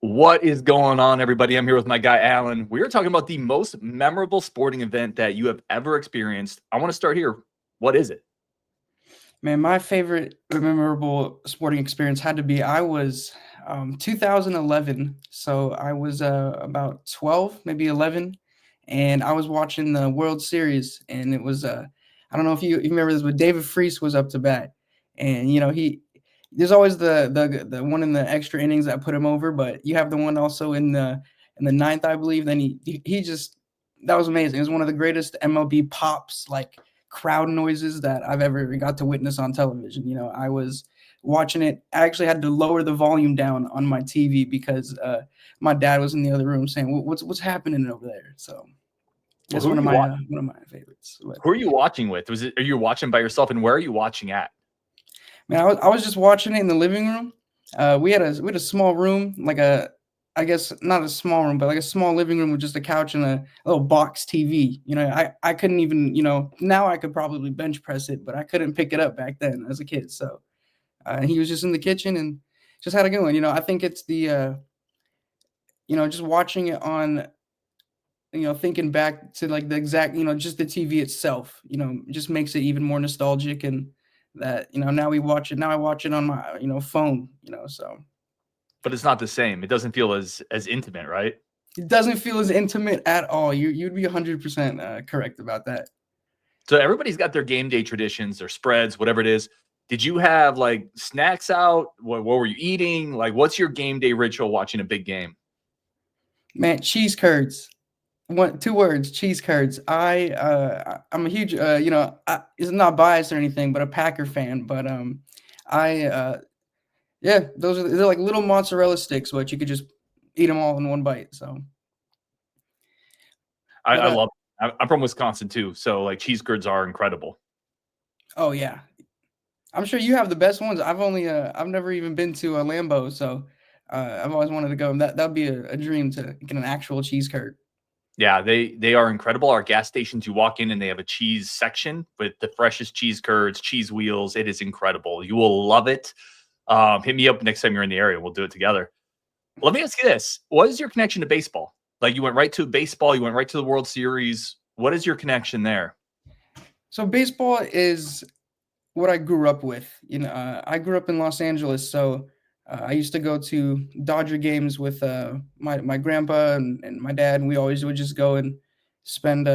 What is going on, everybody? I'm here with my guy, Alan. We are talking about the most memorable sporting event that you have ever experienced. I want to start here. What is it? Man, my favorite memorable sporting experience had to be I was 2011, so I was about 12, maybe 11, and I was watching the World Series, and it was I don't know if you remember this, but David Freese was up to bat, and he there's always the one in the extra innings that put him over, but you have the one also in the ninth, I believe. Then he just that was amazing. It was one of the greatest MLB pops, like crowd noises that I've ever got to witness on television. I was watching it. I actually had to lower the volume down on my TV because my dad was in the other room saying, "What's happening over there?" So Well, that's who are you wa- one of my favorites. But, who are you watching with? Are you watching by yourself, and where are you watching at? man, I was just watching it in the living room. We had a small room, like I guess not a small room, but like a small living room with just a couch and a little box TV. I couldn't even, now I could probably bench press it, but I couldn't pick it up back then as a kid. So he was just in the kitchen and just had a good one. I think it's just watching it on, thinking back to like the exact, just the TV itself, just makes it even more nostalgic. And that, now I watch it on my, phone, so But it's not the same. It doesn't feel as intimate, right? it doesn't feel as intimate at all. You'd be 100% correct about that. So everybody's got their game day traditions, their spreads, whatever it is. Did you have like snacks out? What were you eating? Like, what's your game day ritual watching a big game? Man, cheese curds. Two words, cheese curds. I'm a huge it's not biased or anything, but a Packer fan. But I yeah, they're like little mozzarella sticks, but you could just eat them all in one bite. So, I, but I love. I'm from Wisconsin too, so like cheese curds are incredible. oh yeah, I'm sure you have the best ones. I've never even been to a Lambeau, so I've always wanted to go. That'd be a dream to get an actual cheese curd. Yeah, they are incredible. Our gas stations, you walk in and they have a cheese section with the freshest cheese curds, cheese wheels. It is incredible. You will love it. Hit me up next time you're in the area. We'll do it together. Let me ask you this: what is your connection to baseball? Like you went right to baseball, you went right to the World Series. What is your connection there? So baseball is what I grew up with. I grew up in Los Angeles, so I used to go to Dodger games with my grandpa and my dad, and we always would just go and spend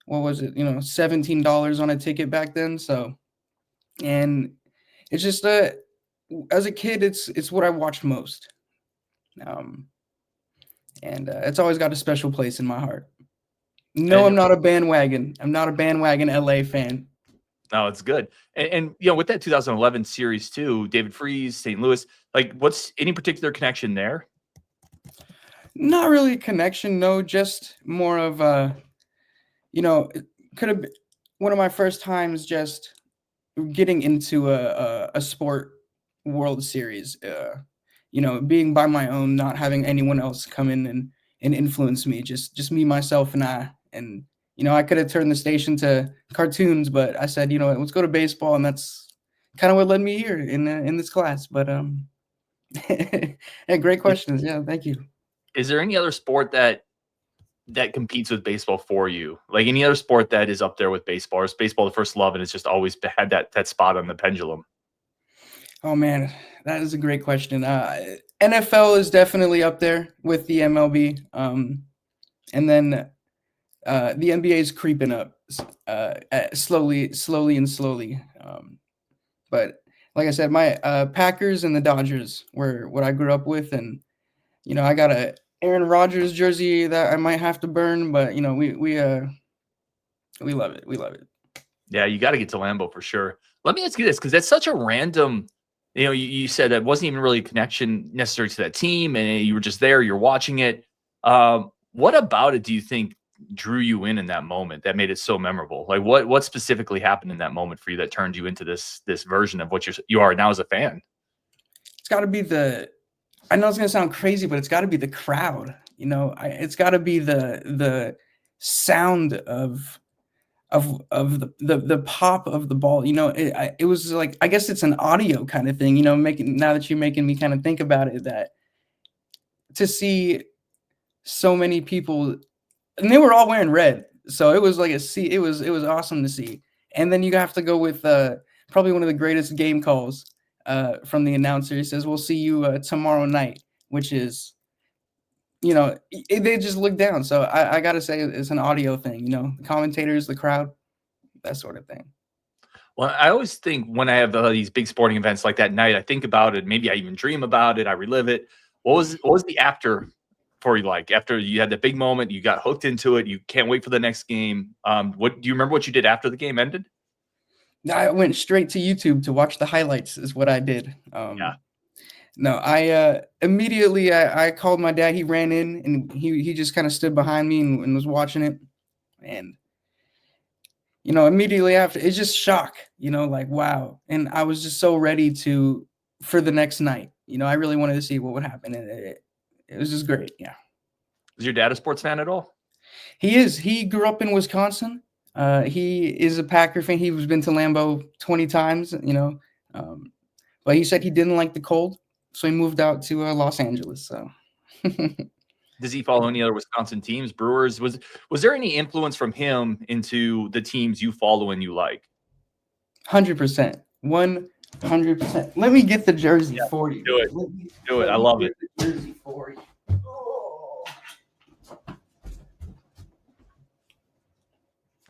what was it, $17 on a ticket back then. So, and it's just as a kid, it's what I watched most, um, and it's always got a special place in my heart. No, And I'm not a bandwagon. I'm not a bandwagon LA fan. no, it's good. And with that 2011 series too, David Freese, St. Louis. Like, what's any particular connection there? Not really a connection, no, just more of it could have been one of my first times just getting into a sport World Series. Being by my own, not having anyone else come in and influence me, just me, myself, and I. And I could have turned the station to cartoons, but I said, let's go to baseball, and that's kind of what led me here in this class. But yeah, great questions. Yeah, thank you. Is there any other sport that competes with baseball for you? Like any other sport that is up there with baseball? Or is baseball the first love and it's just always had that spot on the pendulum? Oh man, that is a great question. NFL is definitely up there with the MLB, and then the NBA is creeping up slowly, slowly, and slowly. But like I said, my Packers and the Dodgers were what I grew up with, and I got a Aaron Rodgers jersey that I might have to burn, but we love it. We love it. Yeah, you got to get to Lambeau for sure. Let me ask you this, because that's such a random. You said that wasn't even really a connection necessary to that team, and you were just there, you're watching it. What about it do you think drew you in that moment that made it so memorable? Like what specifically happened in that moment for you that turned you into this version of what you are now as a fan? It's got to be the. I know it's gonna sound crazy, but it's got to be the crowd. It's got to be the sound of the pop of the ball. It was like, I guess it's an audio kind of thing. Making now that you're making me kind of think about it, that to see so many people, and they were all wearing red, so it was like it was awesome to see. And then you have to go with probably one of the greatest game calls from the announcer. He says, "We'll see you tomorrow night," which is, they just look down. So I gotta say it's an audio thing. The commentators, the crowd, that sort of thing. Well, I always think when I have these big sporting events like that night, I think about it. Maybe I even dream about it. I relive it. What was the after for you like? After you had the big moment, you got hooked into it. You can't wait for the next game. What do you remember? What you did after the game ended? I went straight to YouTube to watch the highlights. Is what I did. Yeah. No, I immediately I called my dad. He ran in and he just kind of stood behind me and was watching it. And immediately after, it's just shock. Like wow. And I was just so ready for the next night. I really wanted to see what would happen, and it was just great. Yeah, Was your dad a sports fan at all? he is. He grew up in Wisconsin. He is a Packer fan. He's been to Lambeau 20 times. Um, but he said he didn't like the cold, so he moved out to Los Angeles. So. Does he follow any other Wisconsin teams? Brewers? Was there any influence from him into the teams you follow and you like? 100%. 100%. Let me get the jersey for you. Do it. Do it. I love it. The jersey for you. Oh.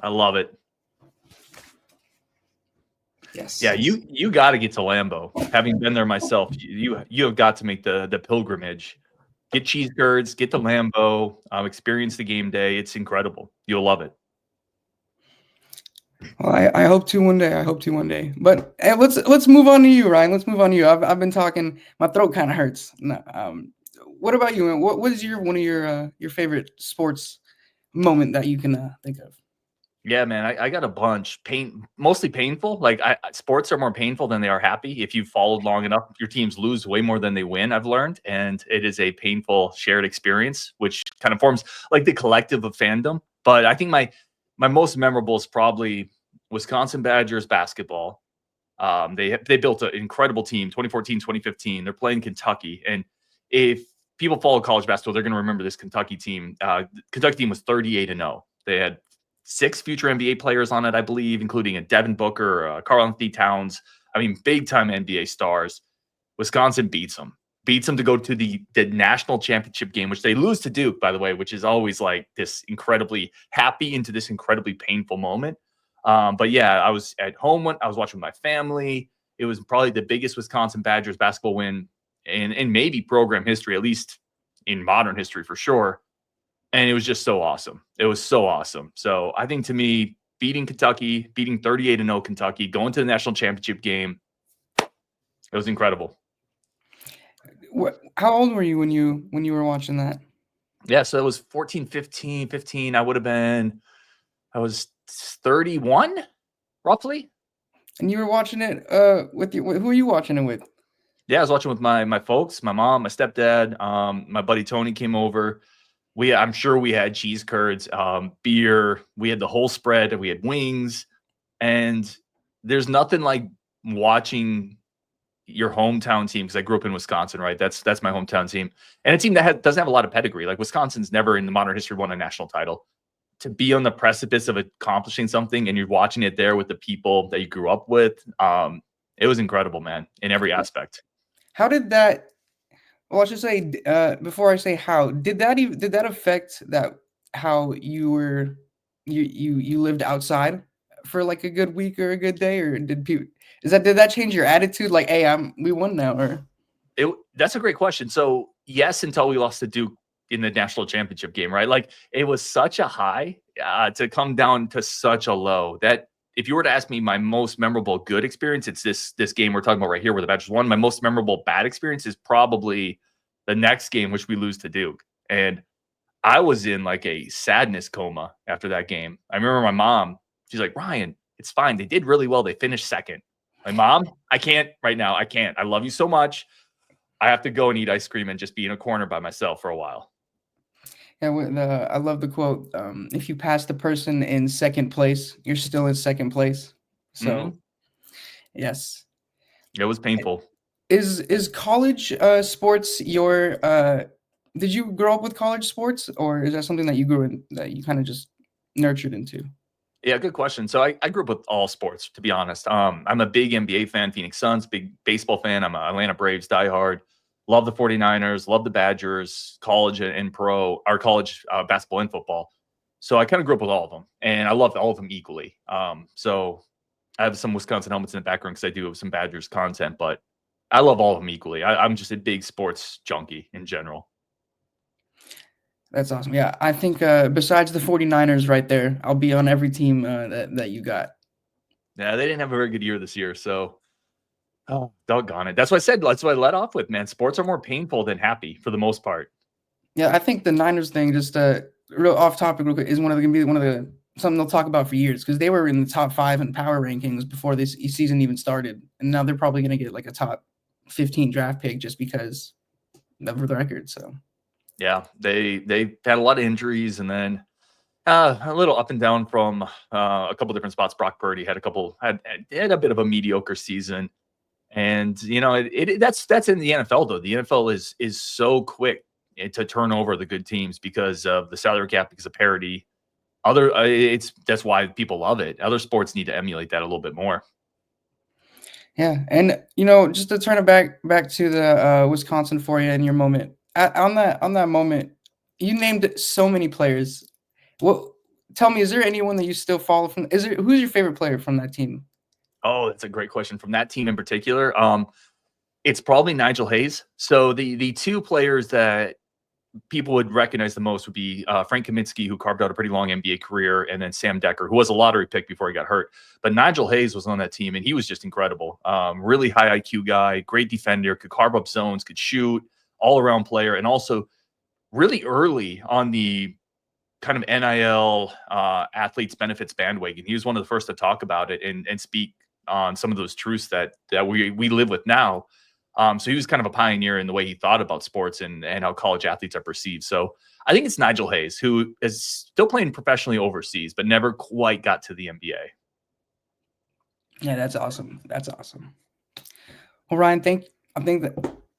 I love it. Yes. Yeah, you got to get to Lambeau. Having been there myself, you have got to make the pilgrimage. Get cheese curds, get to Lambeau, experience the game day. It's incredible. You'll love it. Well, I hope to one day. I hope to one day. But hey, let's move on to you, Ryan. Let's move on to you. I've been talking. My throat kind of hurts. No, what about you? Man? What is one of your favorite sports moment that you can think of? Yeah, man, I got a bunch. Mostly painful. Like sports are more painful than they are happy. If you've followed long enough, your teams lose way more than they win. I've learned, and it is a painful shared experience, which kind of forms like the collective of fandom. But I think my most memorable is probably Wisconsin Badgers basketball. They built an incredible team, 2014, 2015. They're playing Kentucky, and if people follow college basketball, they're going to remember this Kentucky team. Kentucky team was 38-0. They had 6 future NBA players on it, I believe, including a Devin Booker, Karl-Anthony Towns. I mean, big-time NBA stars. Wisconsin beats them to go to the national championship game, which they lose to Duke, by the way, which is always like this incredibly happy into this incredibly painful moment. But yeah, I was at home when I was watching with my family. It was probably the biggest Wisconsin Badgers basketball win in maybe program history, at least in modern history for sure. And it was just so awesome. It was so awesome. So I think to me, beating Kentucky, beating 38-0 Kentucky, going to the national championship game, it was incredible. How old were you when you were watching that? Yeah, so it was 14, 15. I was 31, roughly. And you were watching it with who were you watching it with? Yeah, I was watching with my folks, my mom, my stepdad. My buddy Tony came over. I'm sure we had cheese curds, beer. We had the whole spread. We had wings, and there's nothing like watching your hometown team, because I grew up in Wisconsin, right? That's my hometown team, and a team that doesn't have a lot of pedigree. Like Wisconsin's never in the modern history won a national title. To be on the precipice of accomplishing something, and you're watching it there with the people that you grew up with, it was incredible, man, in every aspect. How did that? Well, I should say before I say how did that affect how you lived outside for like a good week or a good day, or did that change your attitude? Like, hey, we won now, or That's a great question. So yes, until we lost to Duke in the national championship game, right? Like it was such a high to come down to such a low that if you were to ask me my most memorable good experience, it's this game we're talking about right here where the Badgers won. My most memorable bad experience is probably the next game, which we lose to Duke. And I was in like a sadness coma after that game. I remember my mom, she's like, Ryan, it's fine. They did really well. They finished second. My mom, I can't right now. I can't. I love you so much. I have to go and eat ice cream and just be in a corner by myself for a while. yeah, I love the quote. If you pass the person in second place, you're still in second place. So yes, It was painful. is college sports did you grow up with college sports, or is that something that you grew in that you kind of just nurtured into? Yeah, good question. So I grew up with all sports, to be honest. I'm a big NBA fan, Phoenix Suns, big baseball fan. I'm a Atlanta Braves diehard. Love the 49ers, love the Badgers, college and pro, our college basketball and football. So I kind of grew up with all of them, and I loved all of them equally. So I have some Wisconsin helmets in the background because I do have some Badgers content, but I love all of them equally. I'm just a big sports junkie in general. That's awesome. Yeah, I think, besides the 49ers right there, I'll be on every team, that you got. Yeah, they didn't have a very good year this year, so oh, doggone it. That's what I said. That's what I let off with, man. Sports are more painful than happy for the most part. Yeah, I think the Niners thing, just, real off topic real quick, is gonna be one of the something they'll talk about for years because they were in the top 5 in power rankings before this season even started, and now they're probably gonna get, like, a top 15 draft pick just because of the record, so Yeah, they had a lot of injuries, and then a little up and down from a couple different spots. Brock Purdy had a bit of a mediocre season, and that's in the NFL though. The NFL is so quick to turn over the good teams because of the salary cap, because of parity. It's that's why people love it. Other sports need to emulate that a little bit more. yeah, and, just to turn it back to the, Wisconsin for you and your moment. On that moment, you named so many players. What Tell me, is there anyone that you still follow from is there who's your favorite player from that team? Oh, that's a great question from that team in particular. It's probably Nigel Hayes. So the two players that people would recognize the most would be Frank Kaminsky, who carved out a pretty long NBA career, and then Sam Decker, who was a lottery pick before he got hurt. But Nigel Hayes was on that team, and he was just incredible. Really high IQ guy, great defender, could carve up zones, could shoot, all around player, and also really early on the kind of NIL athletes benefits bandwagon. He was one of the first to talk about it and speak on some of those truths that we live with now. So he was kind of a pioneer in the way he thought about sports and how college athletes are perceived. So I think it's Nigel Hayes, who is still playing professionally overseas, but never quite got to the NBA. Yeah, that's awesome. That's awesome. Well, Ryan, I think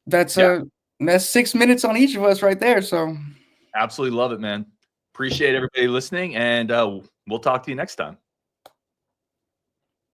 that's Yeah, uh that's 6 minutes on each of us right there. So absolutely love it, man. Appreciate everybody listening, and we'll talk to you next time.